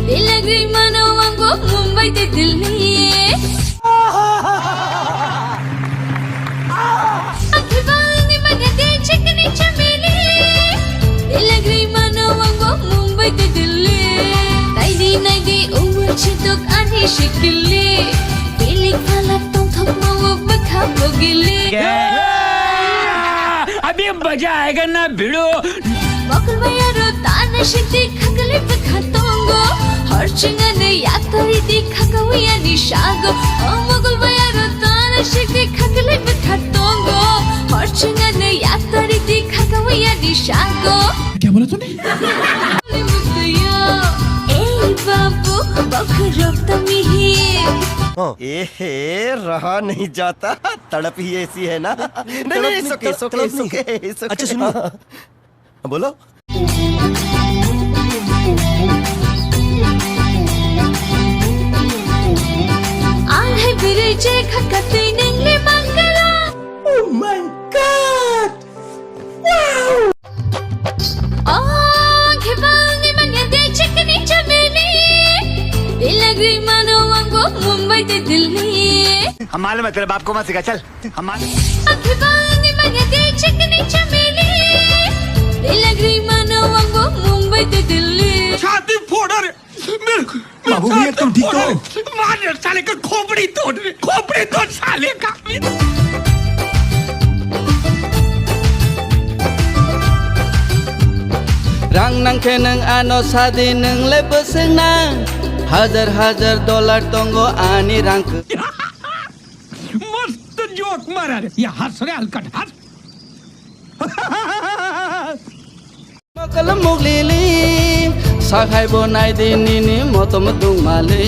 Dilagri mano anggo Mumbai te Delhi Akhibani magade chikni chameli Dilagri mano anggo Mumbai te Delhi Naidi umachitok ani shikili Feeling phala tong thok mawa bakha bogili अभी मजा आएगा ना भिड़ो Bakal bayaro tana shiti khakali bakhatongo Harchingane yatari di khakawiya ni shago Bakal bayaro tana shiti khakali bakhatongo Harchingane yatari di khakawiya ni shago क्या बोला तूने? Ei babu bakhurok tamihi एहे रहा नहीं जाता तड़प ही ऐसी है ना नहीं सुके अच्छा सुनो बोलो Alhe birije khakati ningle bangala Oh my God! Wow! Khibani magade chikni chameli Dilagri mano anggo Mumbai te Delhi हम मालूम है तेरे बाप को मत सिखा चल हम Khibani magade chikni chameli Dilagri mano anggo Mumbai te Delhi छाती फोड़ रे मेरे को बाबू भैया तुम ठीक हो? मार साले का खोपड़ी तोड़ साले का Rang nang keneng ano sadi neng lebeseng nang Hajar dolar tonggo ani rang ke मस्त जोक मारा रे ये हंस रे हलकट हंस Makalam muglili Sakai bonai di nini motom dung mali